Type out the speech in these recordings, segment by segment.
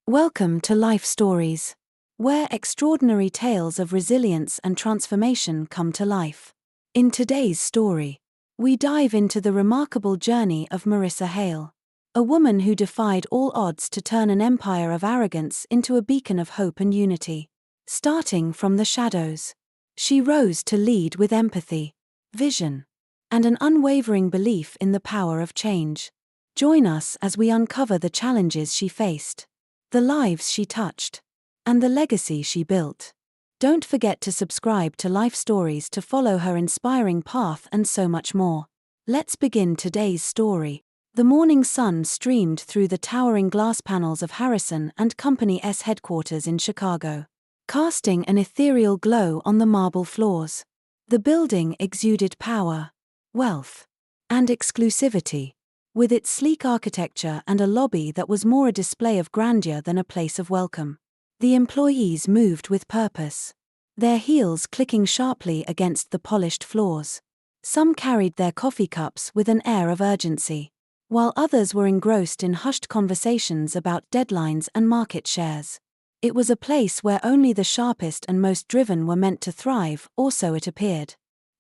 Welcome to Life Stories, where extraordinary tales of resilience and transformation come to life. In today's story, we dive into the remarkable journey of Marissa Hale, a woman who defied all odds to turn an empire of arrogance into a beacon of hope and unity. Starting from the shadows, she rose to lead with empathy, vision, and an unwavering belief in the power of change. Join us as we uncover the challenges she faced, the lives she touched, and the legacy she built. Don't forget to subscribe to Life Stories to follow her inspiring path and so much more. Let's begin today's story. The morning sun streamed through the towering glass panels of Harrison and Company's headquarters in Chicago, casting an ethereal glow on the marble floors. The building exuded power, wealth, and exclusivity, with its sleek architecture and a lobby that was more a display of grandeur than a place of welcome. The employees moved with purpose, their heels clicking sharply against the polished floors. Some carried their coffee cups with an air of urgency, while others were engrossed in hushed conversations about deadlines and market shares. It was a place where only the sharpest and most driven were meant to thrive, or so it appeared.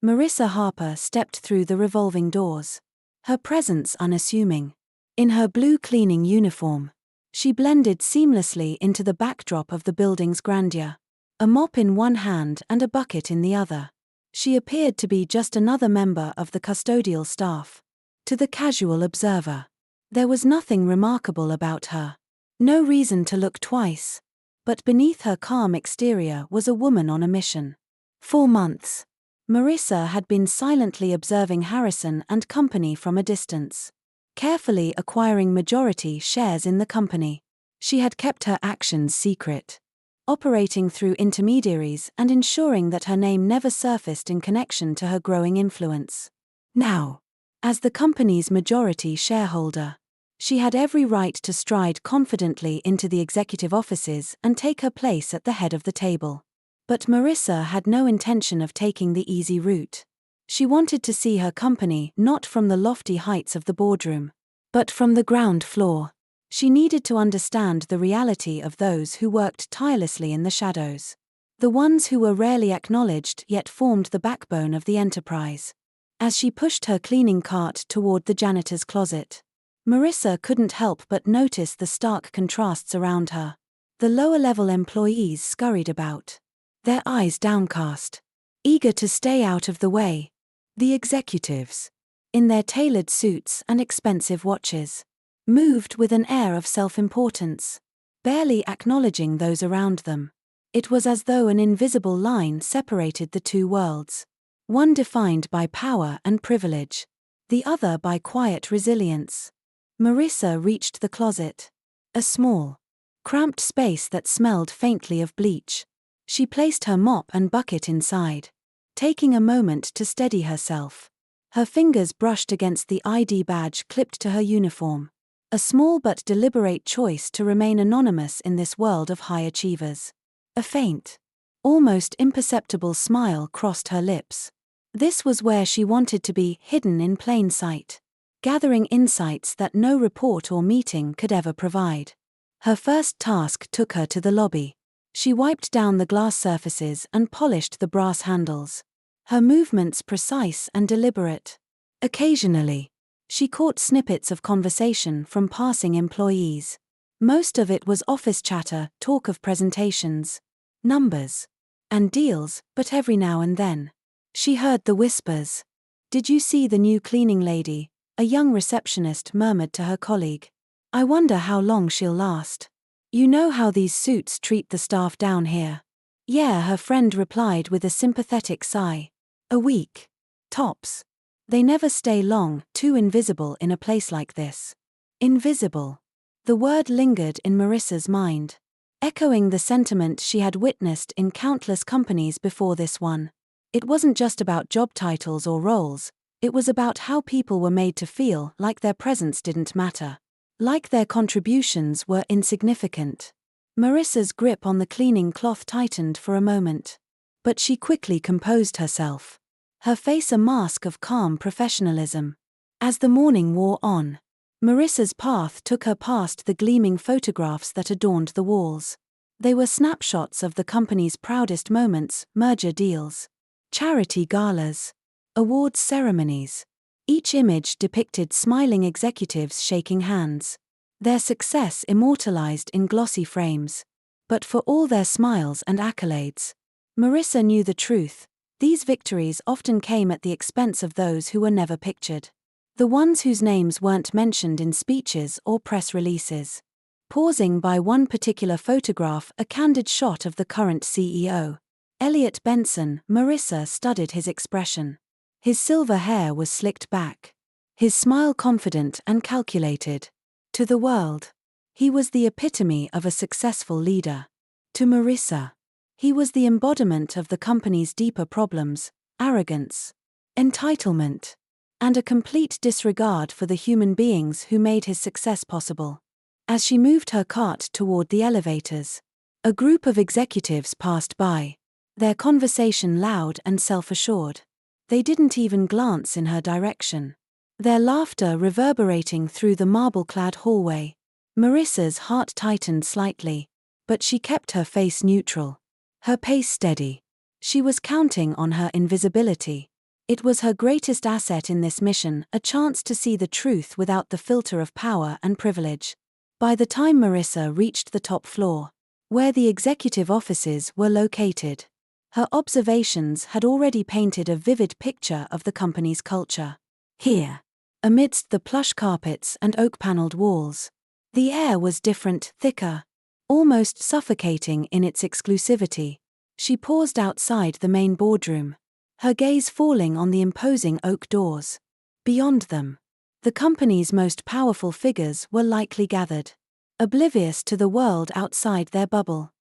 Marissa Harper stepped through the revolving doors, her presence unassuming. In her blue cleaning uniform, she blended seamlessly into the backdrop of the building's grandeur. A mop in one hand and a bucket in the other, she appeared to be just another member of the custodial staff. To the casual observer, there was nothing remarkable about her. No reason to look twice. But beneath her calm exterior was a woman on a mission. For months, Marissa had been silently observing Harrison and Company from a distance, carefully acquiring majority shares in the company. She had kept her actions secret, operating through intermediaries and ensuring that her name never surfaced in connection to her growing influence. Now, as the company's majority shareholder, she had every right to stride confidently into the executive offices and take her place at the head of the table. But Marissa had no intention of taking the easy route. She wanted to see her company not from the lofty heights of the boardroom, but from the ground floor. She needed to understand the reality of those who worked tirelessly in the shadows, the ones who were rarely acknowledged yet formed the backbone of the enterprise. As she pushed her cleaning cart toward the janitor's closet, Marissa couldn't help but notice the stark contrasts around her. The lower-level employees scurried about, their eyes downcast, eager to stay out of the way. The executives, in their tailored suits and expensive watches, moved with an air of self-importance, barely acknowledging those around them. It was as though an invisible line separated the two worlds, one defined by power and privilege, the other by quiet resilience. Marissa reached the closet, a small, cramped space that smelled faintly of bleach. She placed her mop and bucket inside, taking a moment to steady herself. Her fingers brushed against the ID badge clipped to her uniform, a small but deliberate choice to remain anonymous in this world of high achievers. A faint, almost imperceptible smile crossed her lips. This was where she wanted to be, hidden in plain sight, gathering insights that no report or meeting could ever provide. Her first task took her to the lobby. She wiped down the glass surfaces and polished the brass handles, her movements precise and deliberate. Occasionally, she caught snippets of conversation from passing employees. Most of it was office chatter, talk of presentations, numbers, and deals, but every now and then, she heard the whispers. "Did you see the new cleaning lady?" a young receptionist murmured to her colleague. "I wonder how long she'll last. You know how these suits treat the staff down here." "Yeah," her friend replied with a sympathetic sigh. "A week. Tops. They never stay long, too invisible in a place like this." Invisible. The word lingered in Marissa's mind, echoing the sentiment she had witnessed in countless companies before this one. It wasn't just about job titles or roles, it was about how people were made to feel like their presence didn't matter, like their contributions were insignificant. Marissa's grip on the cleaning cloth tightened for a moment, but she quickly composed herself, her face a mask of calm professionalism. As the morning wore on, Marissa's path took her past the gleaming photographs that adorned the walls. They were snapshots of the company's proudest moments, merger deals, charity galas, awards ceremonies. Each image depicted smiling executives shaking hands, their success immortalized in glossy frames. But for all their smiles and accolades, Marissa knew the truth. These victories often came at the expense of those who were never pictured. The ones whose names weren't mentioned in speeches or press releases. Pausing by one particular photograph, a candid shot of the current CEO, Elliot Benson, Marissa studied his expression. His silver hair was slicked back, his smile confident and calculated. To the world, he was the epitome of a successful leader. To Marissa, he was the embodiment of the company's deeper problems: arrogance, entitlement, and a complete disregard for the human beings who made his success possible. As she moved her cart toward the elevators, a group of executives passed by, their conversation loud and self-assured. They didn't even glance in her direction, their laughter reverberating through the marble-clad hallway. Marissa's heart tightened slightly, but she kept her face neutral, her pace steady. She was counting on her invisibility. It was her greatest asset in this mission, a chance to see the truth without the filter of power and privilege. By the time Marissa reached the top floor, where the executive offices were located, her observations had already painted a vivid picture of the company's culture. Here, amidst the plush carpets and oak-paneled walls, the air was different, thicker, almost suffocating in its exclusivity. She paused outside the main boardroom, her gaze falling on the imposing oak doors. Beyond them, the company's most powerful figures were likely gathered, oblivious to the world outside their bubble.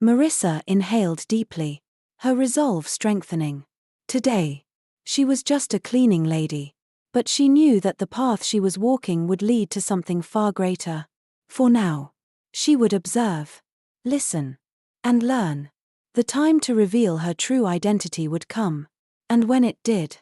Marissa inhaled deeply, her resolve strengthening. Today, she was just a cleaning lady, but she knew that the path she was walking would lead to something far greater. For now, she would observe, listen, and learn. The time to reveal her true identity would come. And when it did,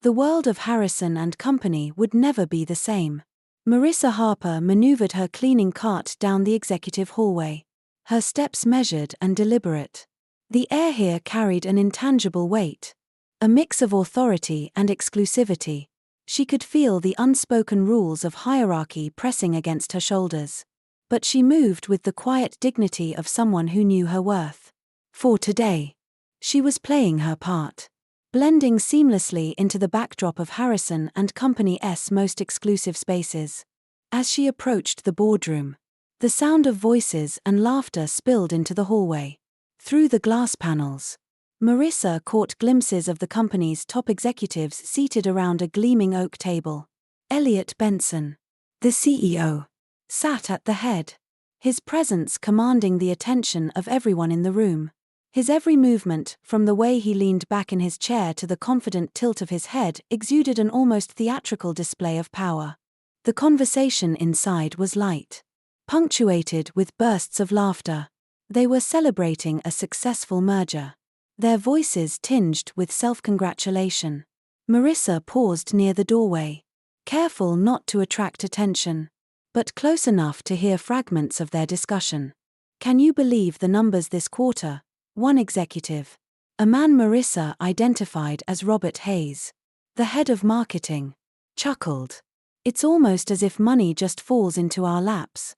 the world of Harrison and Company would never be the same. Marissa Harper maneuvered her cleaning cart down the executive hallway, her steps measured and deliberate. The air here carried an intangible weight, a mix of authority and exclusivity. She could feel the unspoken rules of hierarchy pressing against her shoulders. But she moved with the quiet dignity of someone who knew her worth. For today, she was playing her part, blending seamlessly into the backdrop of Harrison and Company's most exclusive spaces. As she approached the boardroom, the sound of voices and laughter spilled into the hallway. Through the glass panels, Marissa caught glimpses of the company's top executives seated around a gleaming oak table. Elliot Benson, the CEO, sat at the head, his presence commanding the attention of everyone in the room. His every movement, from the way he leaned back in his chair to the confident tilt of his head, exuded an almost theatrical display of power. The conversation inside was light, punctuated with bursts of laughter. They were celebrating a successful merger, their voices tinged with self-congratulation. Marissa paused near the doorway, careful not to attract attention, but close enough to hear fragments of their discussion. "Can you believe the numbers this quarter?" One executive, a man Marissa identified as Robert Hayes, the head of marketing, chuckled. "It's almost as if money just falls into our laps.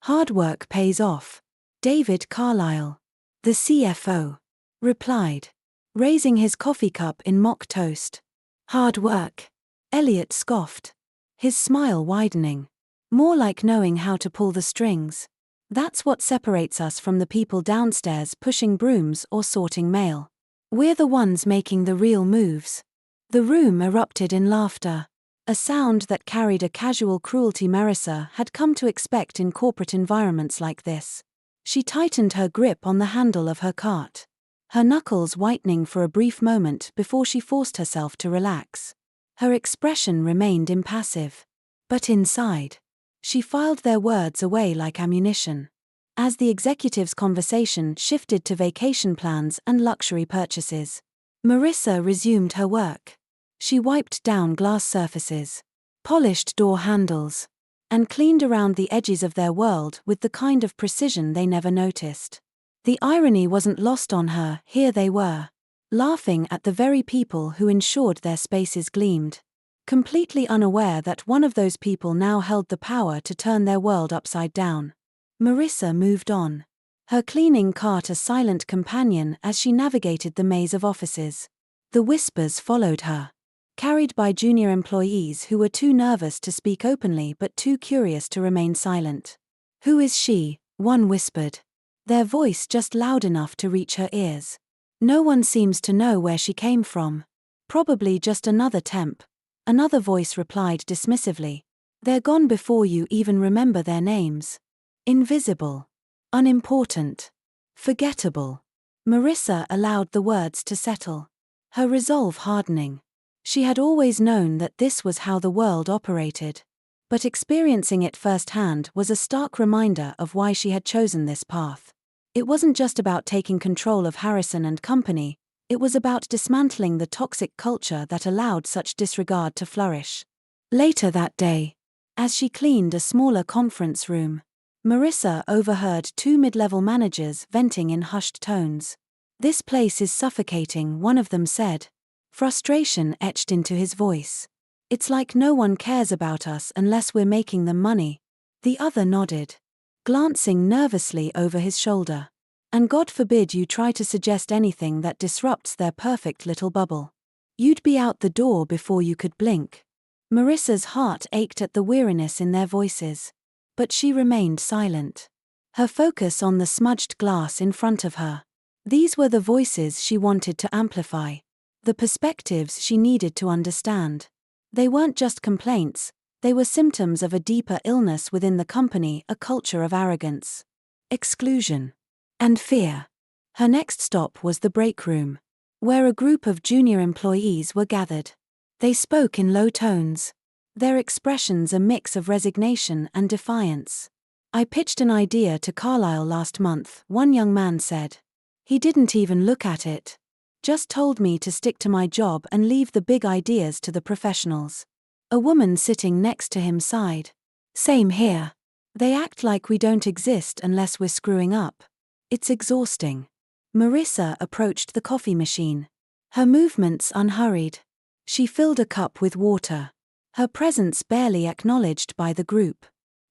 Hard work pays off." David Carlisle, the CFO, replied, raising his coffee cup in mock toast. "Hard work?" Elliot scoffed, his smile widening. "More like knowing how to pull the strings. That's what separates us from the people downstairs pushing brooms or sorting mail. We're the ones making the real moves." The room erupted in laughter, a sound that carried a casual cruelty Marissa had come to expect in corporate environments like this. She tightened her grip on the handle of her cart, her knuckles whitening for a brief moment before she forced herself to relax. Her expression remained impassive, but inside, she filed their words away like ammunition. As the executive's conversation shifted to vacation plans and luxury purchases, Marissa resumed her work. She wiped down glass surfaces, polished door handles, and cleaned around the edges of their world with the kind of precision they never noticed. The irony wasn't lost on her. Here they were, laughing at the very people who ensured their spaces gleamed, completely unaware that one of those people now held the power to turn their world upside down. Marissa moved on, her cleaning cart a silent companion as she navigated the maze of offices. The whispers followed her, carried by junior employees who were too nervous to speak openly but too curious to remain silent. "Who is she?" one whispered, their voice just loud enough to reach her ears. "No one seems to know where she came from. Probably just another temp," another voice replied dismissively. "They're gone before you even remember their names. Invisible. Unimportant. Forgettable." Marissa allowed the words to settle, her resolve hardening. She had always known that this was how the world operated, but experiencing it firsthand was a stark reminder of why she had chosen this path. It wasn't just about taking control of Harrison and Company, it was about dismantling the toxic culture that allowed such disregard to flourish. Later that day, as she cleaned a smaller conference room, Marissa overheard two mid-level managers venting in hushed tones. "This place is suffocating," one of them said, frustration etched into his voice. "It's like no one cares about us unless we're making them money." The other nodded, glancing nervously over his shoulder. "And God forbid you try to suggest anything that disrupts their perfect little bubble. You'd be out the door before you could blink." Marissa's heart ached at the weariness in their voices, but she remained silent, her focus on the smudged glass in front of her. These were the voices she wanted to amplify, the perspectives she needed to understand. They weren't just complaints, they were symptoms of a deeper illness within the company, a culture of arrogance, exclusion, and fear. Her next stop was the break room, where a group of junior employees were gathered. They spoke in low tones, their expressions a mix of resignation and defiance. "I pitched an idea to Carlisle last month," one young man said. "He didn't even look at it. Just told me to stick to my job and leave the big ideas to the professionals." A woman sitting next to him sighed. "Same here. They act like we don't exist unless we're screwing up. It's exhausting." Marissa approached the coffee machine, her movements unhurried. She filled a cup with water, her presence barely acknowledged by the group.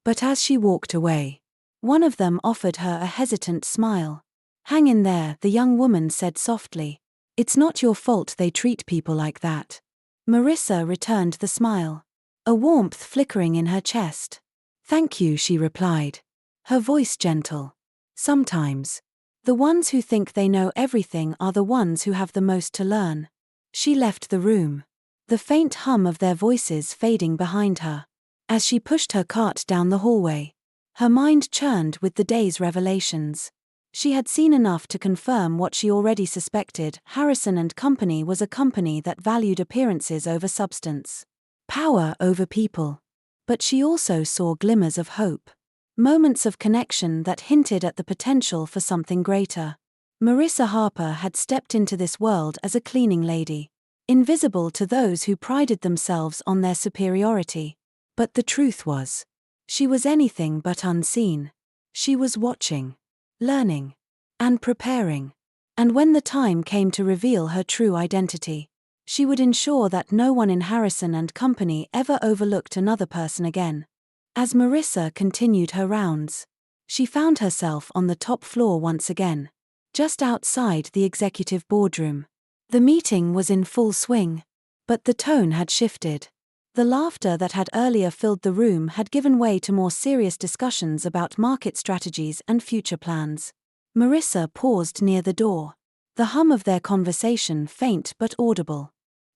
But as she walked away, one of them offered her a hesitant smile. "Hang in there," the young woman said softly. "It's not your fault they treat people like that." Marissa returned the smile, a warmth flickering in her chest. "Thank you," she replied, her voice gentle. "Sometimes, the ones who think they know everything are the ones who have the most to learn." She left the room, the faint hum of their voices fading behind her. As she pushed her cart down the hallway, her mind churned with the day's revelations. She had seen enough to confirm what she already suspected. Harrison and Company was a company that valued appearances over substance, power over people. But she also saw glimmers of hope, moments of connection that hinted at the potential for something greater. Marissa Harper had stepped into this world as a cleaning lady, invisible to those who prided themselves on their superiority. But the truth was, she was anything but unseen. She was watching, learning, and preparing. And when the time came to reveal her true identity, she would ensure that no one in Harrison and Company ever overlooked another person again. As Marissa continued her rounds, she found herself on the top floor once again, just outside the executive boardroom. The meeting was in full swing, but the tone had shifted. The laughter that had earlier filled the room had given way to more serious discussions about market strategies and future plans. Marissa paused near the door, the hum of their conversation faint but audible.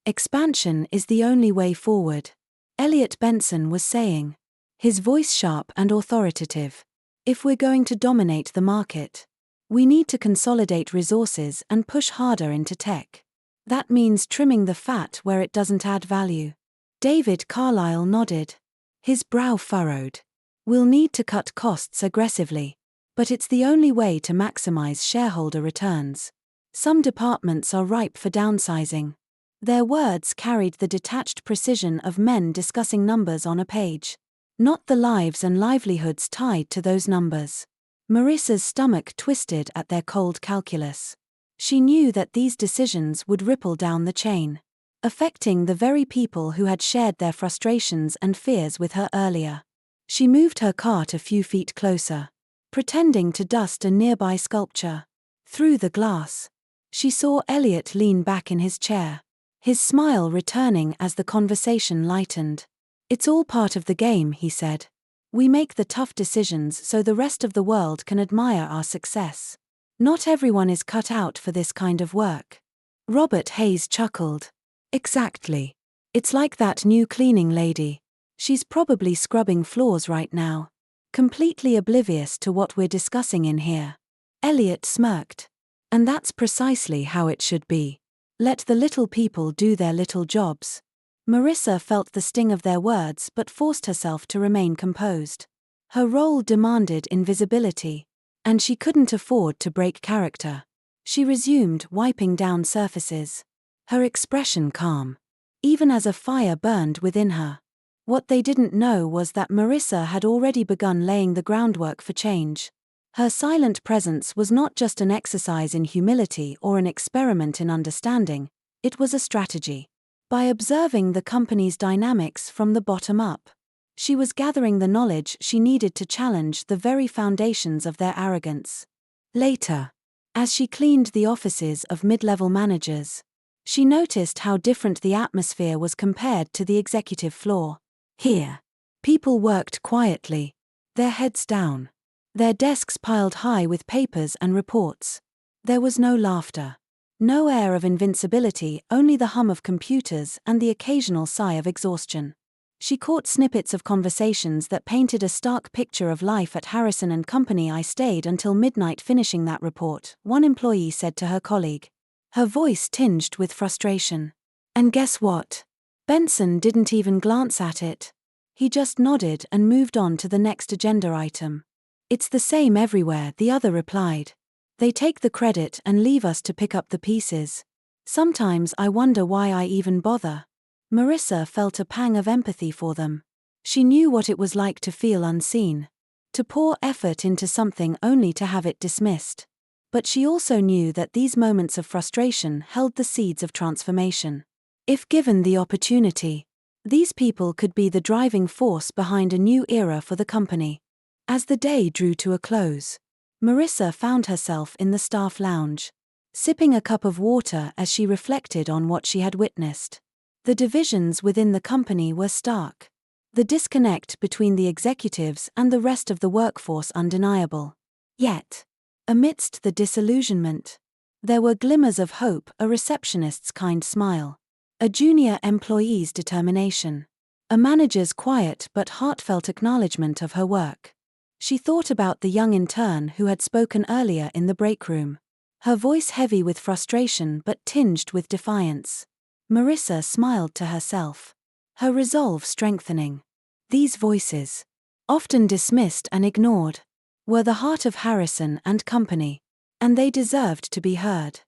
"Expansion is the only way forward," Elliot Benson was saying, his voice sharp and authoritative. "If we're going to dominate the market, we need to consolidate resources and push harder into tech. That means trimming the fat where it doesn't add value." David Carlisle nodded, his brow furrowed. "We'll need to cut costs aggressively, but it's the only way to maximize shareholder returns. Some departments are ripe for downsizing." Their words carried the detached precision of men discussing numbers on a page. not the lives and livelihoods tied to those numbers. Marissa's stomach twisted at their cold calculus. She knew that these decisions would ripple down the chain, affecting the very people who had shared their frustrations and fears with her earlier. She moved her cart a few feet closer, pretending to dust a nearby sculpture. Through the glass, she saw Elliot lean back in his chair, his smile returning as the conversation lightened. "It's all part of the game," he said. "We make the tough decisions so the rest of the world can admire our success. Not everyone is cut out for this kind of work." Robert Hayes chuckled. "Exactly. It's like that new cleaning lady. She's probably scrubbing floors right now, completely oblivious to what we're discussing in here." Elliot smirked. "And that's precisely how it should be. Let the little people do their little jobs." Marissa felt the sting of their words but forced herself to remain composed. Her role demanded invisibility, and she couldn't afford to break character. She resumed wiping down surfaces, her expression calm, even as a fire burned within her. What they didn't know was that Marissa had already begun laying the groundwork for change. Her silent presence was not just an exercise in humility or an experiment in understanding, it was a strategy. By observing the company's dynamics from the bottom up, she was gathering the knowledge she needed to challenge the very foundations of their arrogance. Later, as she cleaned the offices of mid-level managers, she noticed how different the atmosphere was compared to the executive floor. Here, people worked quietly, their heads down, their desks piled high with papers and reports. There was no laughter, no air of invincibility, only the hum of computers and the occasional sigh of exhaustion. She caught snippets of conversations that painted a stark picture of life at Harrison and Company. "I stayed until midnight finishing that report," one employee said to her colleague, her voice tinged with frustration. "And guess what? Benson didn't even glance at it. He just nodded and moved on to the next agenda item." "It's the same everywhere," the other replied. "They take the credit and leave us to pick up the pieces. Sometimes I wonder why I even bother." Marissa felt a pang of empathy for them. She knew what it was like to feel unseen, to pour effort into something only to have it dismissed. But she also knew that these moments of frustration held the seeds of transformation. If given the opportunity, these people could be the driving force behind a new era for the company. As the day drew to a close, Marissa found herself in the staff lounge, sipping a cup of water as she reflected on what she had witnessed. The divisions within the company were stark, the disconnect between the executives and the rest of the workforce undeniable. Yet, amidst the disillusionment, there were glimmers of hope: a receptionist's kind smile, a junior employee's determination, a manager's quiet but heartfelt acknowledgement of her work. She thought about the young intern who had spoken earlier in the break room, her voice heavy with frustration but tinged with defiance. Marissa smiled to herself, her resolve strengthening. These voices, often dismissed and ignored, were the heart of Harrison and Company, and they deserved to be heard.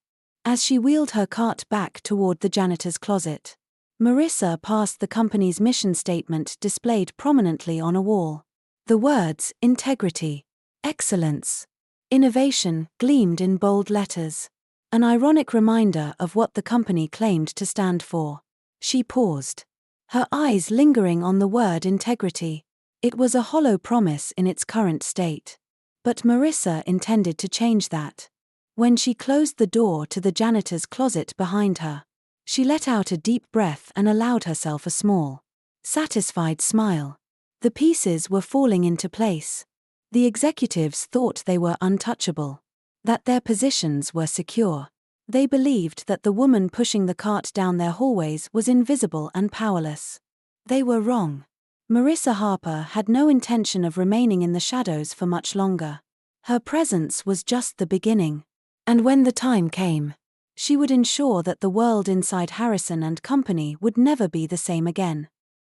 As she wheeled her cart back toward the janitor's closet, Marissa passed the company's mission statement displayed prominently on a wall. The words integrity, excellence, innovation gleamed in bold letters, an ironic reminder of what the company claimed to stand for. She paused, her eyes lingering on the word integrity. It was a hollow promise in its current state, but Marissa intended to change that. When she closed the door to the janitor's closet behind her, she let out a deep breath and allowed herself a small, satisfied smile. The pieces were falling into place. The executives thought they were untouchable, that their positions were secure. They believed that the woman pushing the cart down their hallways was invisible and powerless. They were wrong. Marissa Harper had no intention of remaining in the shadows for much longer. Her presence was just the beginning. And when the time came, she would ensure that the world inside Harrison and Company would never be the same again.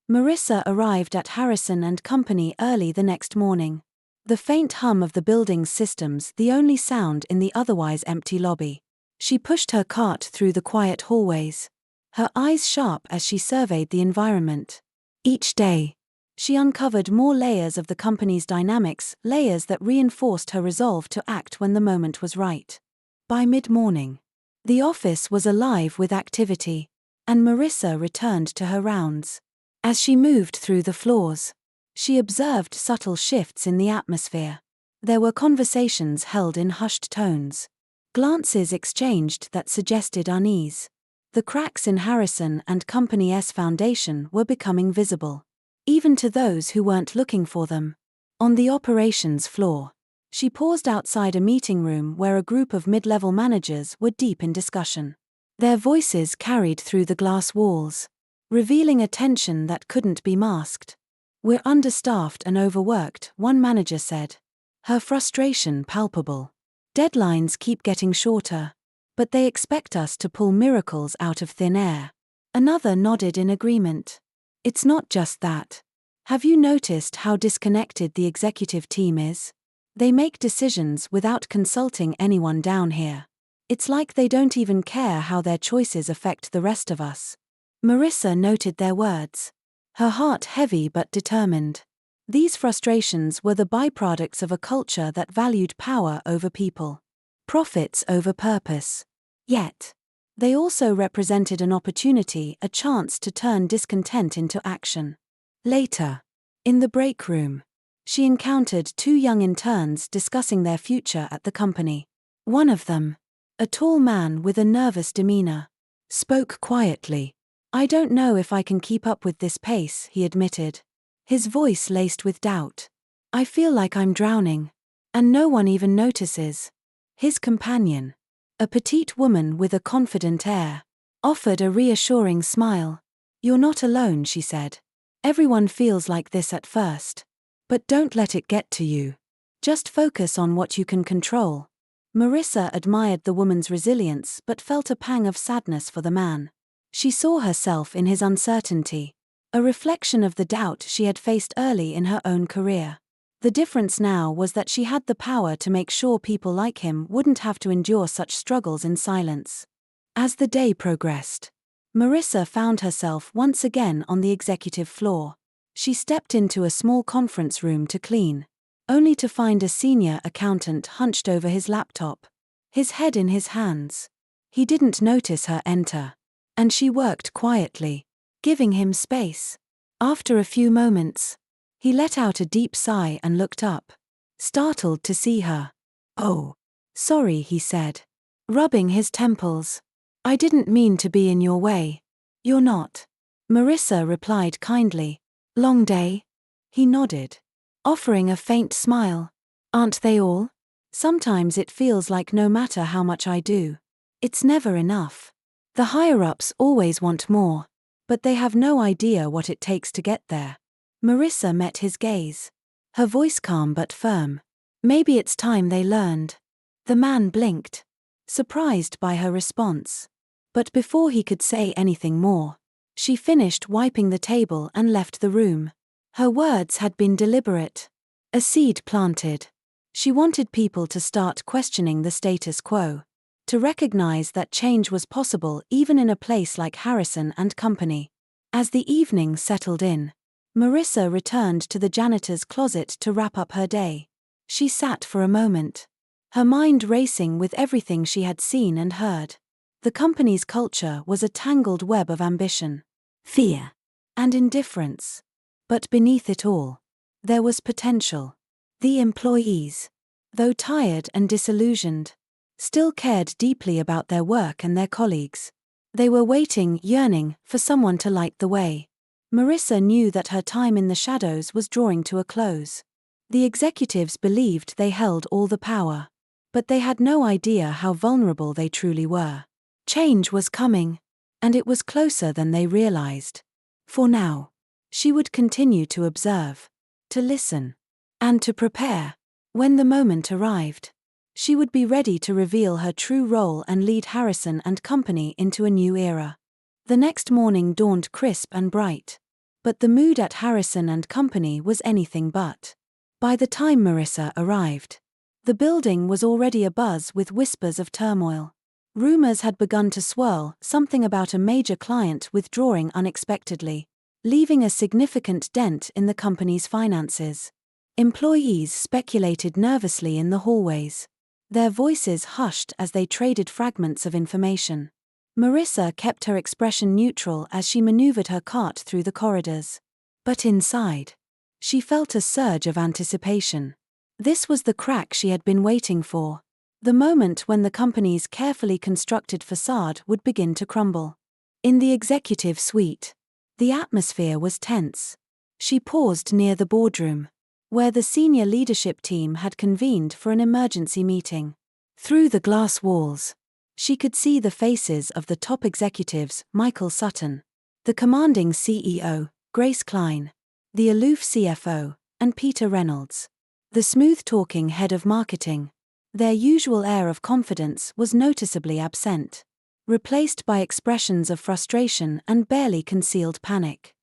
Marissa arrived at Harrison and Company early the next morning, the faint hum of the building's systems the only sound in the otherwise empty lobby. She pushed her cart through the quiet hallways, her eyes sharp as she surveyed the environment. Each day, She uncovered more layers of the company's dynamics, layers that reinforced her resolve to act when the moment was right. By mid-morning, the office was alive with activity, and Marissa returned to her rounds. As she moved through the floors, she observed subtle shifts in the atmosphere. There were conversations held in hushed tones, glances exchanged that suggested unease. The cracks in Harrison and Company's foundation were becoming visible, even to those who weren't looking for them. On the operations floor, she paused outside a meeting room where a group of mid-level managers were deep in discussion. Their voices carried through the glass walls, revealing a tension that couldn't be masked. "We're understaffed and overworked," one manager said, her frustration palpable. "Deadlines keep getting shorter, but they expect us to pull miracles out of thin air." Another nodded in agreement. "It's not just that. Have you noticed how disconnected the executive team is? They make decisions without consulting anyone down here. It's like they don't even care how their choices affect the rest of us." Marissa noted their words, her heart heavy but determined. These frustrations were the byproducts of a culture that valued power over people, profits over purpose. Yet, they also represented an opportunity, a chance to turn discontent into action. Later, in the break room, she encountered two young interns discussing their future at the company. One of them, a tall man with a nervous demeanor, spoke quietly. "I don't know if I can keep up with this pace," he admitted, his voice laced with doubt. "I feel like I'm drowning, and no one even notices." His companion, a petite woman with a confident air, offered a reassuring smile. "You're not alone," she said. "Everyone feels like this at first. But don't let it get to you. Just focus on what you can control." Marissa admired the woman's resilience but felt a pang of sadness for the man. She saw herself in his uncertainty, a reflection of the doubt she had faced early in her own career. The difference now was that she had the power to make sure people like him wouldn't have to endure such struggles in silence. As the day progressed, Marissa found herself once again on the executive floor. She stepped into a small conference room to clean, only to find a senior accountant hunched over his laptop, his head in his hands. He didn't notice her enter, and she worked quietly, giving him space. After a few moments, he let out a deep sigh and looked up, startled to see her. "Oh, sorry," he said, rubbing his temples. "I didn't mean to be in your way." "You're not," Marissa replied kindly. "Long day?" He nodded, offering a faint smile. "Aren't they all? Sometimes it feels like no matter how much I do, it's never enough. The higher-ups always want more, but they have no idea what it takes to get there." Marissa met his gaze, her voice calm but firm. "Maybe it's time they learned." The man blinked, surprised by her response. But before he could say anything more, she finished wiping the table and left the room. Her words had been deliberate, a seed planted. She wanted people to start questioning the status quo, to recognize that change was possible even in a place like Harrison and Company. As the evening settled in, Marissa returned to the janitor's closet to wrap up her day. She sat for a moment, her mind racing with everything she had seen and heard. The company's culture was a tangled web of ambition, fear, and indifference. But beneath it all, there was potential. The employees, though tired and disillusioned, still cared deeply about their work and their colleagues. They were waiting, yearning, for someone to light the way. Marissa knew that her time in the shadows was drawing to a close. The executives believed they held all the power, but they had no idea how vulnerable they truly were. Change was coming, and it was closer than they realized. For now, she would continue to observe, to listen, and to prepare. When the moment arrived, she would be ready to reveal her true role and lead Harrison and Company into a new era. The next morning dawned crisp and bright, but the mood at Harrison and Company was anything but. By the time Marissa arrived, the building was already abuzz with whispers of turmoil. Rumors had begun to swirl, something about a major client withdrawing unexpectedly, leaving a significant dent in the company's finances. Employees speculated nervously in the hallways. Their voices hushed as they traded fragments of information. Marissa kept her expression neutral as she maneuvered her cart through the corridors. But inside, she felt a surge of anticipation. This was the crack she had been waiting for. The moment when the company's carefully constructed facade would begin to crumble. In the executive suite, the atmosphere was tense. She paused near the boardroom, where the senior leadership team had convened for an emergency meeting. Through the glass walls, she could see the faces of the top executives: Michael Sutton, the commanding CEO, Grace Klein, the aloof CFO, and Peter Reynolds, the smooth-talking head of marketing. Their usual air of confidence was noticeably absent, replaced by expressions of frustration and barely concealed panic.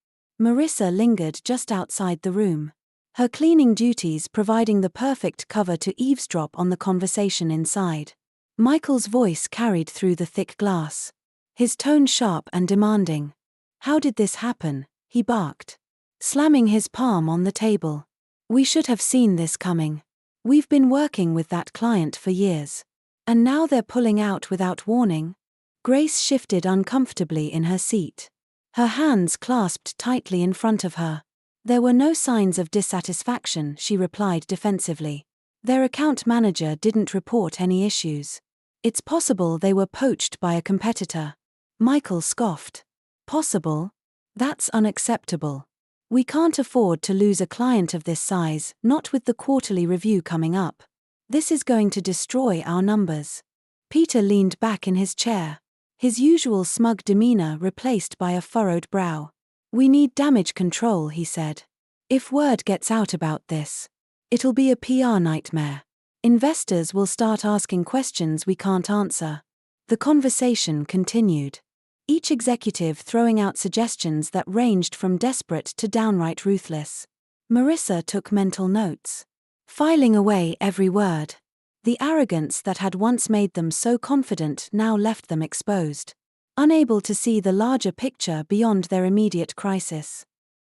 Marissa lingered just outside the room, her cleaning duties providing the perfect cover to eavesdrop on the conversation inside. Michael's voice carried through the thick glass, his tone sharp and demanding. "How did this happen?" he barked, slamming his palm on the table. "We should have seen this coming. We've been working with that client for years. And now they're pulling out without warning." Grace shifted uncomfortably in her seat, her hands clasped tightly in front of her. "There were no signs of dissatisfaction," she replied defensively. "Their account manager didn't report any issues. It's possible they were poached by a competitor." Michael scoffed. "Possible? That's unacceptable. We can't afford to lose a client of this size, not with the quarterly review coming up. This is going to destroy our numbers." Peter leaned back in his chair, his usual smug demeanor replaced by a furrowed brow. "We need damage control," he said. "If word gets out about this, it'll be a PR nightmare. Investors will start asking questions we can't answer." The conversation continued, each executive throwing out suggestions that ranged from desperate to downright ruthless. Marissa took mental notes, filing away every word. The arrogance that had once made them so confident now left them exposed, unable to see the larger picture beyond their immediate crisis.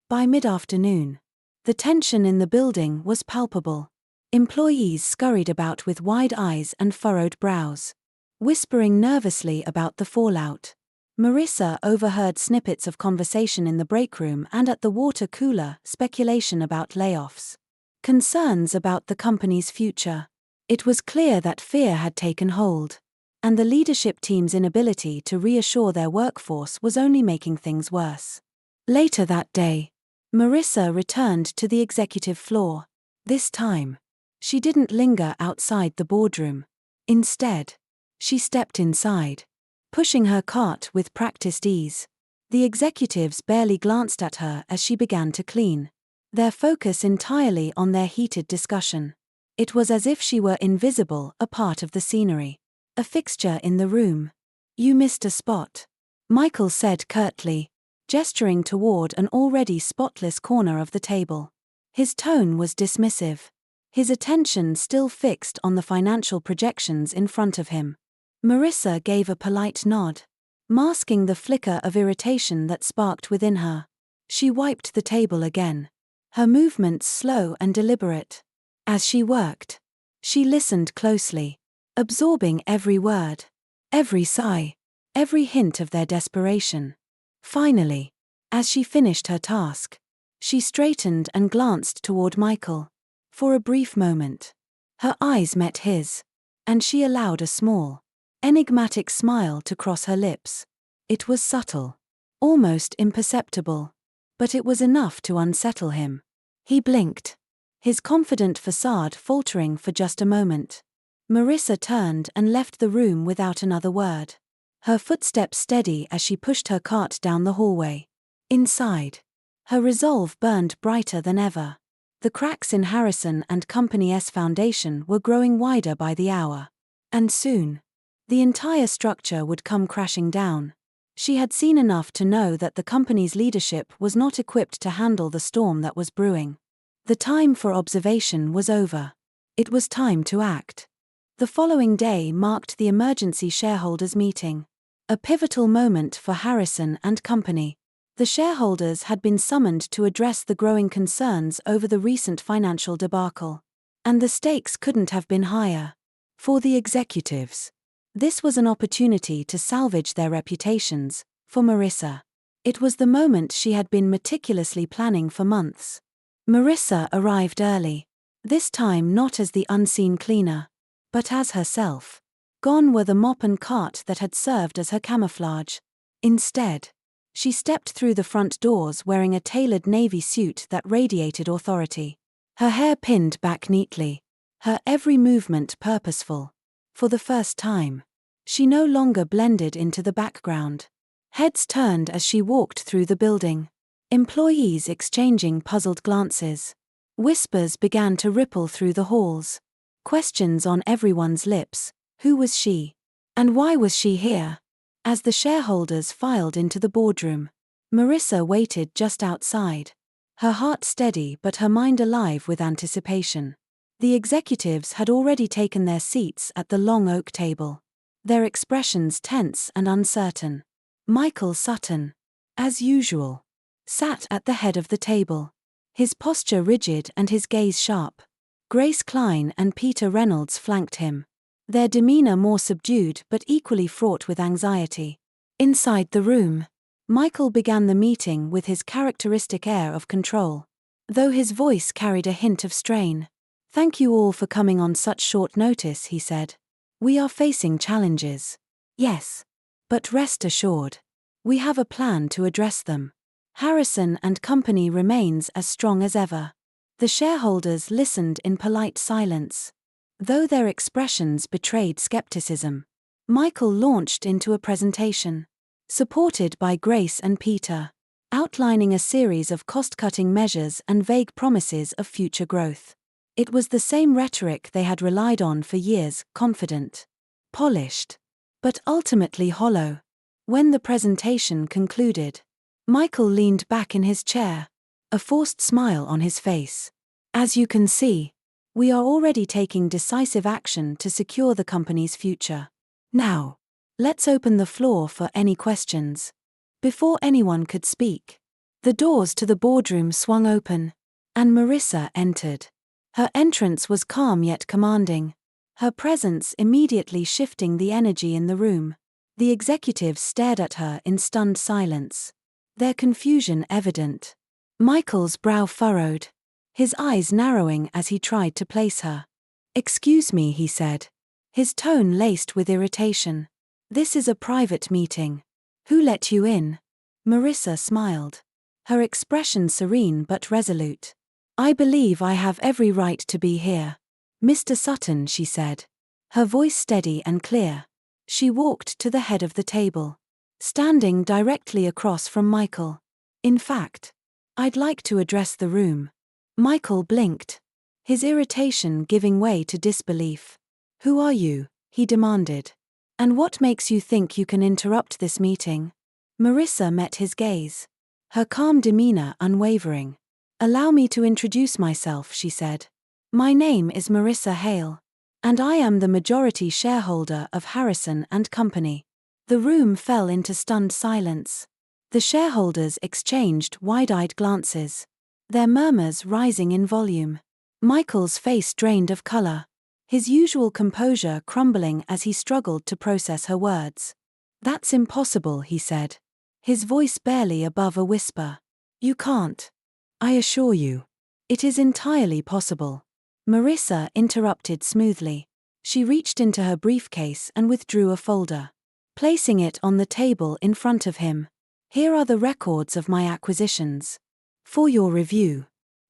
By mid-afternoon, the tension in the building was palpable. Employees scurried about with wide eyes and furrowed brows, whispering nervously about the fallout. Marissa overheard snippets of conversation in the break room and at the water cooler, speculation about layoffs, concerns about the company's future. It was clear that fear had taken hold, and the leadership team's inability to reassure their workforce was only making things worse. Later that day, Marissa returned to the executive floor. This time, she didn't linger outside the boardroom. Instead, she stepped inside, pushing her cart with practiced ease. The executives barely glanced at her as she began to clean, their focus entirely on their heated discussion. It was as if she were invisible, a part of the scenery, a fixture in the room. "You missed a spot," Michael said curtly, gesturing toward an already spotless corner of the table. His tone was dismissive, his attention still fixed on the financial projections in front of him. Marissa gave a polite nod, masking the flicker of irritation that sparked within her. She wiped the table again, her movements slow and deliberate. As she worked, she listened closely, absorbing every word, every sigh, every hint of their desperation. Finally, as she finished her task, she straightened and glanced toward Michael. For a brief moment, her eyes met his, and she allowed a small, enigmatic smile to cross her lips. It was subtle, almost imperceptible, but it was enough to unsettle him. He blinked, his confident facade faltering for just a moment. Marissa turned and left the room without another word, her footsteps steady as she pushed her cart down the hallway. Inside, her resolve burned brighter than ever. The cracks in Harrison and Company's foundation were growing wider by the hour, and soon, the entire structure would come crashing down. She had seen enough to know that the company's leadership was not equipped to handle the storm that was brewing. The time for observation was over. It was time to act. The following day marked the emergency shareholders' meeting, a pivotal moment for Harrison and Company. The shareholders had been summoned to address the growing concerns over the recent financial debacle. And the stakes couldn't have been higher. For the executives, this was an opportunity to salvage their reputations. For Marissa, it was the moment she had been meticulously planning for months. Marissa arrived early, this time not as the unseen cleaner, but as herself. Gone were the mop and cart that had served as her camouflage. Instead, she stepped through the front doors wearing a tailored navy suit that radiated authority. Her hair pinned back neatly, her every movement purposeful. For the first time, she no longer blended into the background. Heads turned as she walked through the building. Employees exchanging puzzled glances. Whispers began to ripple through the halls. Questions on everyone's lips. Who was she? And why was she here? As the shareholders filed into the boardroom, Marissa waited just outside, her heart steady but her mind alive with anticipation. The executives had already taken their seats at the long oak table, their expressions tense and uncertain. Michael Sutton, as usual, sat at the head of the table, his posture rigid and his gaze sharp. Grace Klein and Peter Reynolds flanked him, their demeanor more subdued but equally fraught with anxiety. Inside the room, Michael began the meeting with his characteristic air of control, though his voice carried a hint of strain. "Thank you all for coming on such short notice," he said. "We are facing challenges. Yes. But rest assured, we have a plan to address them. Harrison and Company remains as strong as ever." The shareholders listened in polite silence, though their expressions betrayed skepticism. Michael launched into a presentation, supported by Grace and Peter, outlining a series of cost-cutting measures and vague promises of future growth. It was the same rhetoric they had relied on for years, confident, polished, but ultimately hollow. When the presentation concluded, Michael leaned back in his chair, a forced smile on his face. "As you can see, we are already taking decisive action to secure the company's future. Now, let's open the floor for any questions." Before anyone could speak, the doors to the boardroom swung open, and Marissa entered. Her entrance was calm yet commanding, her presence immediately shifting the energy in the room. The executives stared at her in stunned silence, their confusion evident. Michael's brow furrowed, his eyes narrowing as he tried to place her. "Excuse me," he said, his tone laced with irritation. "This is a private meeting. Who let you in?" Marissa smiled, her expression serene but resolute. "I believe I have every right to be here, Mr. Sutton," she said, her voice steady and clear. She walked to the head of the table, standing directly across from Michael. "In fact, I'd like to address the room." Michael blinked, his irritation giving way to disbelief. "Who are you?" he demanded. "And what makes you think you can interrupt this meeting?" Marissa met his gaze, her calm demeanor unwavering. "Allow me to introduce myself," she said. "My name is Marissa Hale, and I am the majority shareholder of Harrison and Company." The room fell into stunned silence. The shareholders exchanged wide-eyed glances, their murmurs rising in volume. Michael's face drained of color, his usual composure crumbling as he struggled to process her words. "That's impossible," he said, his voice barely above a whisper. "You can't. I assure you. It is entirely possible." Marissa interrupted smoothly. She reached into her briefcase and withdrew a folder, placing it on the table in front of him. "Here are the records of my acquisitions. For your review."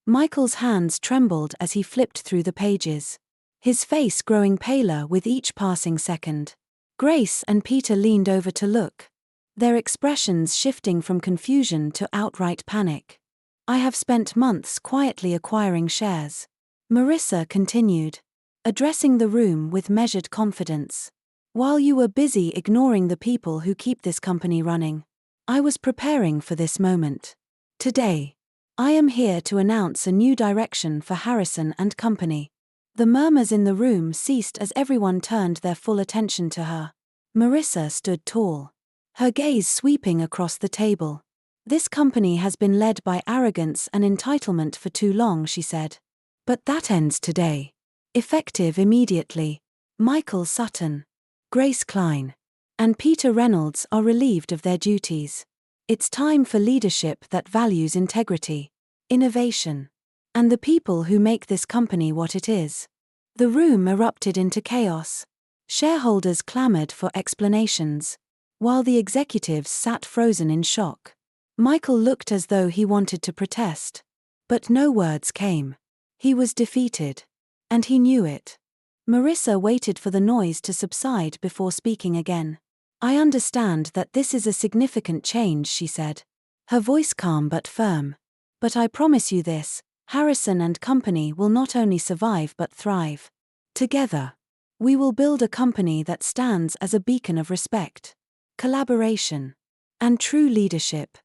Michael's hands trembled as he flipped through the pages, his face growing paler with each passing second. Grace and Peter leaned over to look, their expressions shifting from confusion to outright panic. "I have spent months quietly acquiring shares," Marissa continued, addressing the room with measured confidence. "While you were busy ignoring the people who keep this company running, I was preparing for this moment. Today, I am here to announce a new direction for Harrison and Company." The murmurs in the room ceased as everyone turned their full attention to her. Marissa stood tall, her gaze sweeping across the table, This company has been led by arrogance and entitlement for too long, she said. But that ends today. Effective immediately. Michael Sutton, Grace Klein, and Peter Reynolds are relieved of their duties. It's time for leadership that values integrity, innovation, and the people who make this company what it is. The room erupted into chaos. Shareholders clamored for explanations, while the executives sat frozen in shock. Michael looked as though he wanted to protest, but no words came. He was defeated, and he knew it. Marissa waited for the noise to subside before speaking again. I understand that this is a significant change, she said, her voice calm but firm. But I promise you this, Harrison and Company will not only survive but thrive. Together, we will build a company that stands as a beacon of respect, collaboration, and true leadership.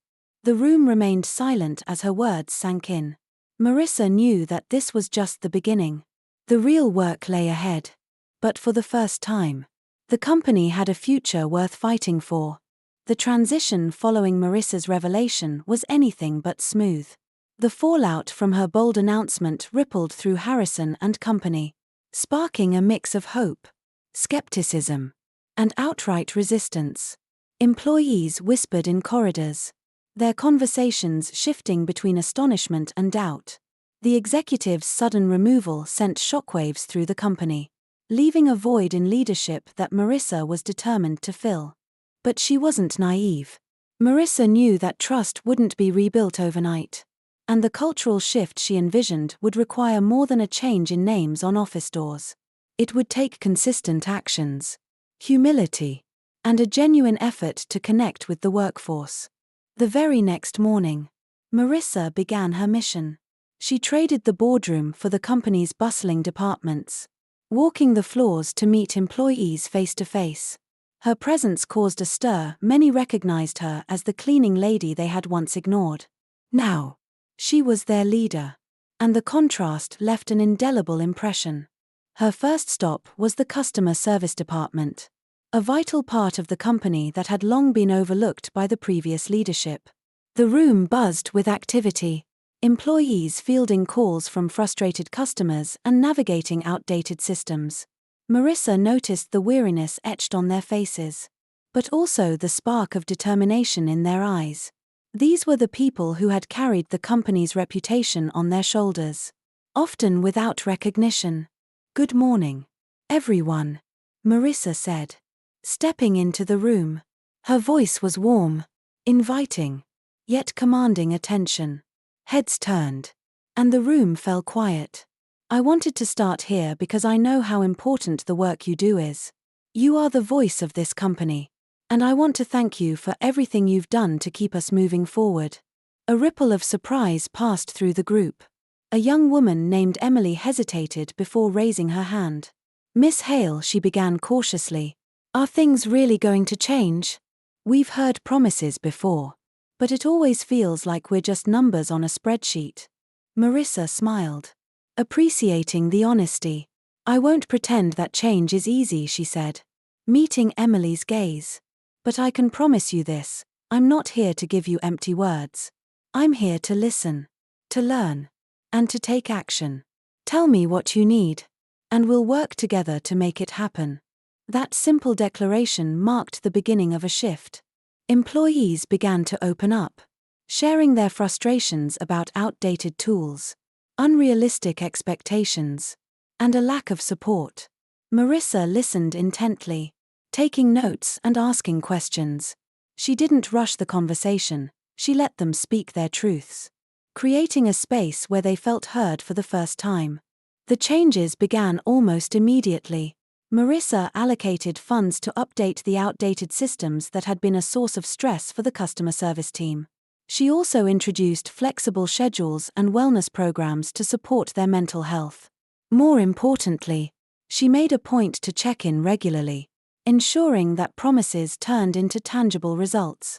The room remained silent as her words sank in. Marissa knew that this was just the beginning. The real work lay ahead. But for the first time, the company had a future worth fighting for. The transition following Marissa's revelation was anything but smooth. The fallout from her bold announcement rippled through Harrison and Company, sparking a mix of hope, skepticism, and outright resistance. Employees whispered in corridors, their conversations shifting between astonishment and doubt. The executive's sudden removal sent shockwaves through the company, leaving a void in leadership that Marissa was determined to fill. But she wasn't naive. Marissa knew that trust wouldn't be rebuilt overnight, and the cultural shift she envisioned would require more than a change in names on office doors. It would take consistent actions, humility, and a genuine effort to connect with the workforce. The very next morning, Marissa began her mission. She traded the boardroom for the company's bustling departments, walking the floors to meet employees face to face. Her presence caused a stir. Many recognized her as the cleaning lady they had once ignored. Now, she was their leader, and the contrast left an indelible impression. Her first stop was the customer service department, a vital part of the company that had long been overlooked by the previous leadership. The room buzzed with activity. Employees fielding calls from frustrated customers and navigating outdated systems. Marissa noticed the weariness etched on their faces, but also the spark of determination in their eyes. These were the people who had carried the company's reputation on their shoulders, often without recognition. "Good morning, everyone," Marissa said, stepping into the room. Her voice was warm, inviting, yet commanding attention. Heads turned, and the room fell quiet. "I wanted to start here because I know how important the work you do is. You are the voice of this company, and I want to thank you for everything you've done to keep us moving forward." A ripple of surprise passed through the group. A young woman named Emily hesitated before raising her hand. "Miss Hale," she began cautiously, "are things really going to change? We've heard promises before, but it always feels like we're just numbers on a spreadsheet." Marissa smiled, appreciating the honesty. "I won't pretend that change is easy," she said, meeting Emily's gaze. "But I can promise you this, I'm not here to give you empty words. I'm here to listen, to learn, and to take action. Tell me what you need, and we'll work together to make it happen." That simple declaration marked the beginning of a shift. Employees began to open up, sharing their frustrations about outdated tools, unrealistic expectations, and a lack of support. Marissa listened intently, taking notes and asking questions. She didn't rush the conversation, she let them speak their truths, creating a space where they felt heard for the first time. The changes began almost immediately. Marissa allocated funds to update the outdated systems that had been a source of stress for the customer service team. She also introduced flexible schedules and wellness programs to support their mental health. More importantly, she made a point to check in regularly, ensuring that promises turned into tangible results.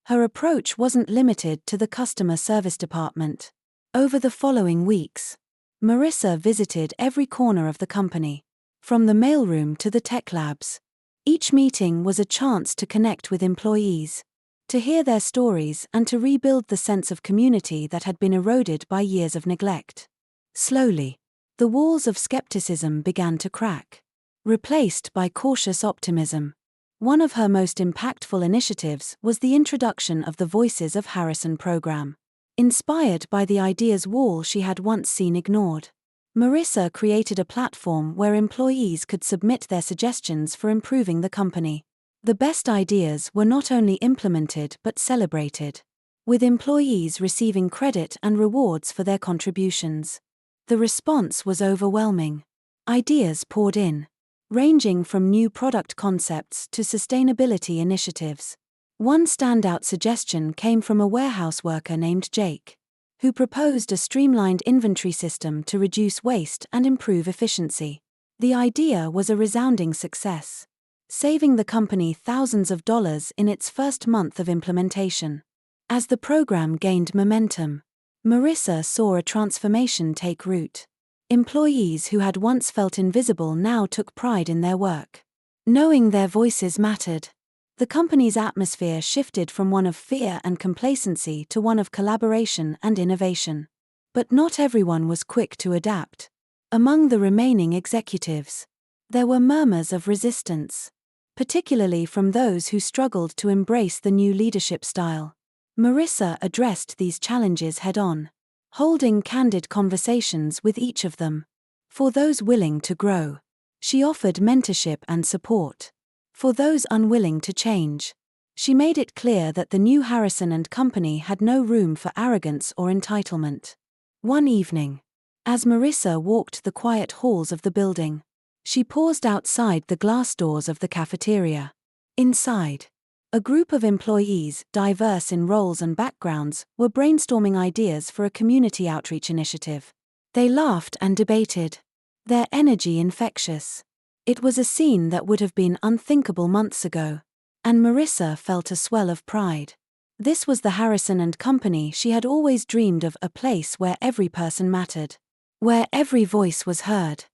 Her approach wasn't limited to the customer service department. Over the following weeks, Marissa visited every corner of the company, from the mailroom to the tech labs. Each meeting was a chance to connect with employees, to hear their stories and to rebuild the sense of community that had been eroded by years of neglect. Slowly, the walls of skepticism began to crack, replaced by cautious optimism. One of her most impactful initiatives was the introduction of the Voices of Harrison program. Inspired by the ideas wall she had once seen ignored, Marissa created a platform where employees could submit their suggestions for improving the company. The best ideas were not only implemented but celebrated, with employees receiving credit and rewards for their contributions. The response was overwhelming. Ideas poured in, ranging from new product concepts to sustainability initiatives. One standout suggestion came from a warehouse worker named Jake, who proposed a streamlined inventory system to reduce waste and improve efficiency. The idea was a resounding success, saving the company thousands of dollars in its first month of implementation. As the program gained momentum, Marissa saw a transformation take root. Employees who had once felt invisible now took pride in their work, knowing their voices mattered. The company's atmosphere shifted from one of fear and complacency to one of collaboration and innovation. But not everyone was quick to adapt. Among the remaining executives, there were murmurs of resistance, particularly from those who struggled to embrace the new leadership style. Marissa addressed these challenges head-on, holding candid conversations with each of them. For those willing to grow, she offered mentorship and support. For those unwilling to change, she made it clear that the new Harrison and Company had no room for arrogance or entitlement. One evening, as Marissa walked the quiet halls of the building, she paused outside the glass doors of the cafeteria. Inside, a group of employees, diverse in roles and backgrounds, were brainstorming ideas for a community outreach initiative. They laughed and debated, their energy infectious. It was a scene that would have been unthinkable months ago, and Marissa felt a swell of pride. This was the Harrison and Company she had always dreamed of, a place where every person mattered, where every voice was heard.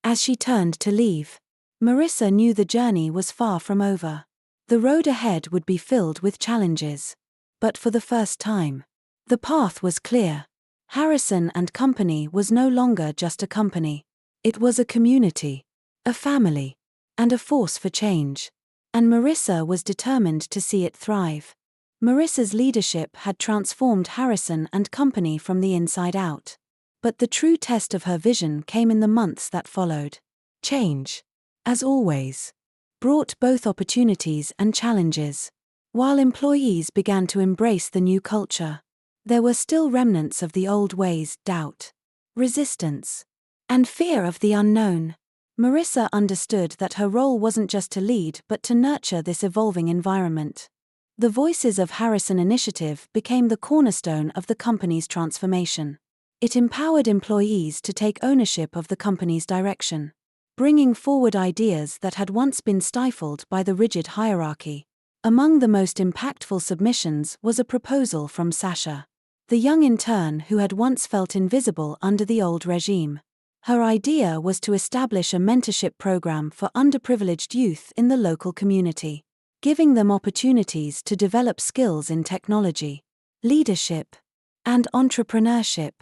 As she turned to leave, Marissa knew the journey was far from over. The road ahead would be filled with challenges. But for the first time, the path was clear. Harrison and Company was no longer just a company. It was a community, a family, and a force for change. And Marissa was determined to see it thrive. Marissa's leadership had transformed Harrison and Company from the inside out. But the true test of her vision came in the months that followed. Change, as always, brought both opportunities and challenges. While employees began to embrace the new culture, there were still remnants of the old ways: doubt, resistance, and fear of the unknown. Marissa understood that her role wasn't just to lead but to nurture this evolving environment. The Voices of Harrison initiative became the cornerstone of the company's transformation. It empowered employees to take ownership of the company's direction, bringing forward ideas that had once been stifled by the rigid hierarchy. Among the most impactful submissions was a proposal from Sasha, the young intern who had once felt invisible under the old regime. Her idea was to establish a mentorship program for underprivileged youth in the local community, giving them opportunities to develop skills in technology, leadership, and entrepreneurship.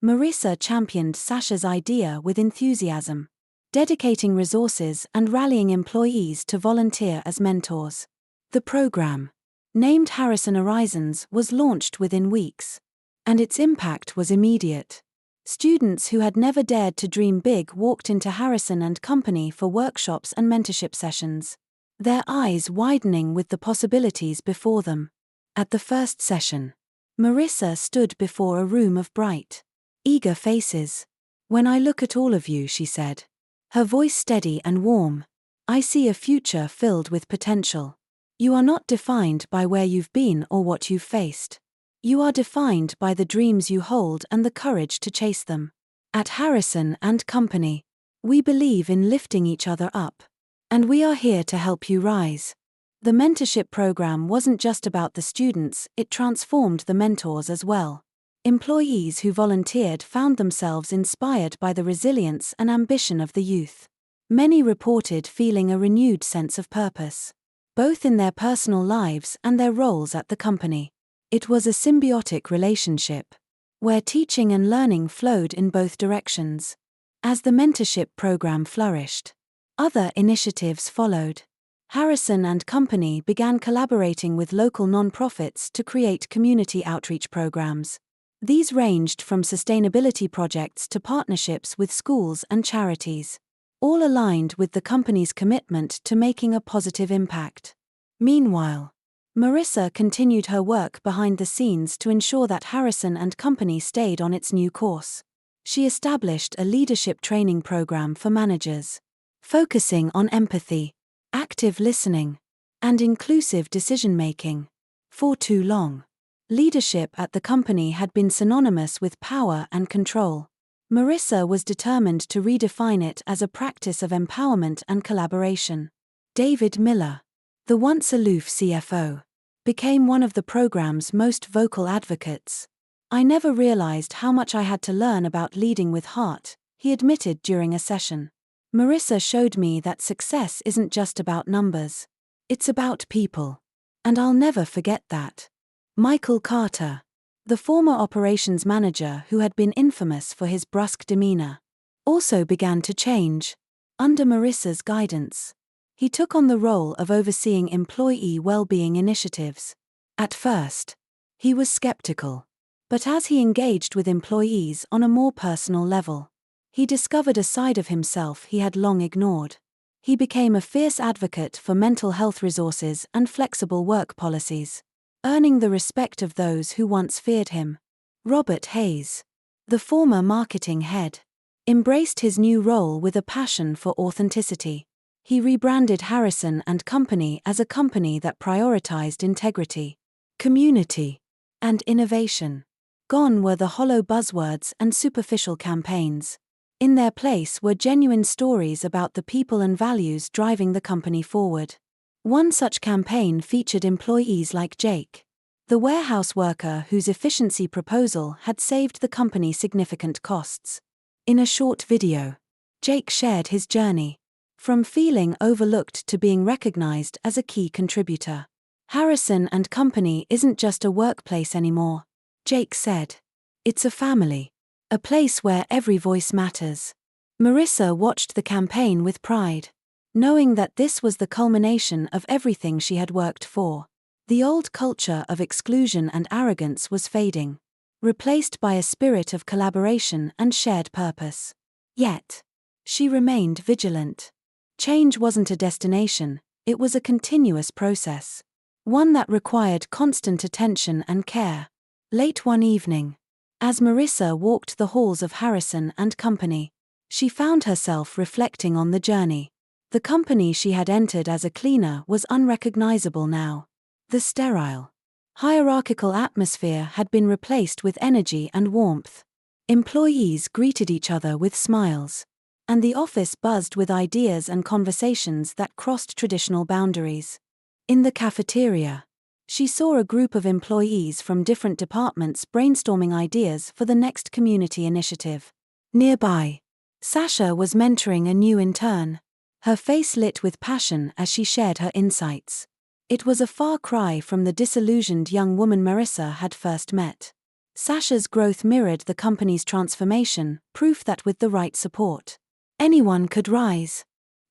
Marissa championed Sasha's idea with enthusiasm, dedicating resources and rallying employees to volunteer as mentors. The program, named Harrison Horizons, was launched within weeks, and its impact was immediate. Students who had never dared to dream big walked into Harrison and Company for workshops and mentorship sessions, their eyes widening with the possibilities before them. At the first session, Marissa stood before a room of bright, eager faces. "When I look at all of you," she said, her voice steady and warm, "I see a future filled with potential. You are not defined by where you've been or what you've faced. You are defined by the dreams you hold and the courage to chase them. At Harrison and Company, we believe in lifting each other up, and we are here to help you rise." The mentorship program wasn't just about the students, it transformed the mentors as well. Employees who volunteered found themselves inspired by the resilience and ambition of the youth. Many reported feeling a renewed sense of purpose. both in their personal lives and their roles at the company. It was a symbiotic relationship, where teaching and learning flowed in both directions. As the mentorship program flourished, other initiatives followed. Harrison and Company began collaborating with local nonprofits to create community outreach programs. These ranged from sustainability projects to partnerships with schools and charities, all aligned with the company's commitment to making a positive impact. Meanwhile, Marissa continued her work behind the scenes to ensure that Harrison and Company stayed on its new course. She established a leadership training program for managers, focusing on empathy, active listening, and inclusive decision-making. For too long, leadership at the company had been synonymous with power and control. Marissa was determined to redefine it as a practice of empowerment and collaboration. David Miller, the once aloof CFO, became one of the program's most vocal advocates. "I never realized how much I had to learn about leading with heart," he admitted during a session. "Marissa showed me that success isn't just about numbers. It's about people. And I'll never forget that." Michael Carter, the former operations manager who had been infamous for his brusque demeanor, also began to change. Under Marissa's guidance, he took on the role of overseeing employee well-being initiatives. At first, he was skeptical. But as he engaged with employees on a more personal level, he discovered a side of himself he had long ignored. He became a fierce advocate for mental health resources and flexible work policies, earning the respect of those who once feared him. Robert Hayes, the former marketing head, embraced his new role with a passion for authenticity. He rebranded Harrison and Company as a company that prioritized integrity, community, and innovation. Gone were the hollow buzzwords and superficial campaigns. In their place were genuine stories about the people and values driving the company forward. One such campaign featured employees like Jake, the warehouse worker whose efficiency proposal had saved the company significant costs. In a short video, Jake shared his journey, from feeling overlooked to being recognized as a key contributor. "Harrison and Company isn't just a workplace anymore," Jake said. "It's a family. A place where every voice matters." Marissa watched the campaign with pride, knowing that this was the culmination of everything she had worked for. The old culture of exclusion and arrogance was fading, replaced by a spirit of collaboration and shared purpose. Yet, she remained vigilant. Change wasn't a destination, it was a continuous process, one that required constant attention and care. Late one evening, as Marissa walked the halls of Harrison and Company, she found herself reflecting on the journey. The company she had entered as a cleaner was unrecognizable now. The sterile, hierarchical atmosphere had been replaced with energy and warmth. Employees greeted each other with smiles, and the office buzzed with ideas and conversations that crossed traditional boundaries. In the cafeteria, she saw a group of employees from different departments brainstorming ideas for the next community initiative. Nearby, Sasha was mentoring a new intern, her face lit with passion as she shared her insights. It was a far cry from the disillusioned young woman Marissa had first met. Sasha's growth mirrored the company's transformation, proof that with the right support, anyone could rise.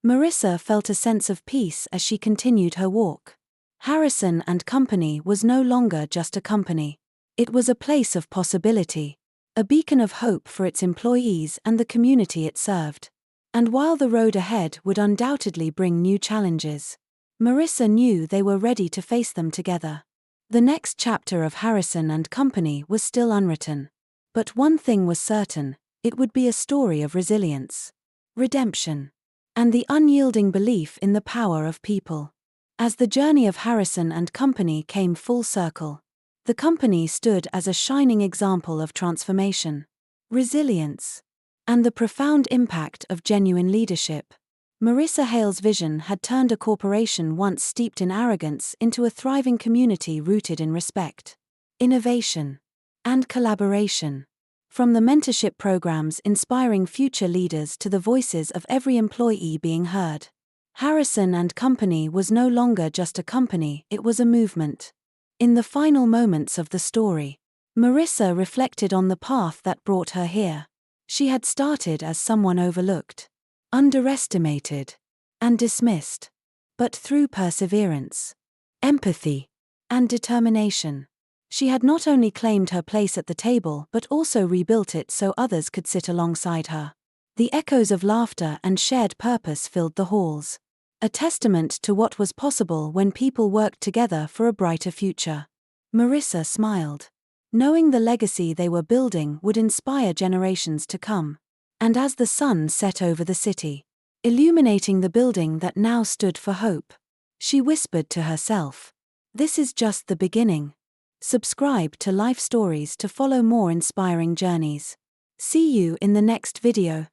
Marissa felt a sense of peace as she continued her walk. Harrison and Company was no longer just a company. It was a place of possibility, a beacon of hope for its employees and the community it served. And while the road ahead would undoubtedly bring new challenges, Marissa knew they were ready to face them together. The next chapter of Harrison and Company was still unwritten. But one thing was certain, it would be a story of resilience, redemption, and the unyielding belief in the power of people. As the journey of Harrison and Company came full circle, the company stood as a shining example of transformation, resilience, and the profound impact of genuine leadership. Marissa Hale's vision had turned a corporation once steeped in arrogance into a thriving community rooted in respect, innovation, and collaboration. From the mentorship programs inspiring future leaders to the voices of every employee being heard, Harrison and Company was no longer just a company, it was a movement. In the final moments of the story, Marissa reflected on the path that brought her here. She had started as someone overlooked, underestimated, and dismissed. But through perseverance, empathy, and determination, she had not only claimed her place at the table but also rebuilt it so others could sit alongside her. The echoes of laughter and shared purpose filled the halls, a testament to what was possible when people worked together for a brighter future. Marissa smiled, knowing the legacy they were building would inspire generations to come. And as the sun set over the city, illuminating the building that now stood for hope, she whispered to herself, "This is just the beginning." Subscribe to Life Stories to follow more inspiring journeys. See you in the next video.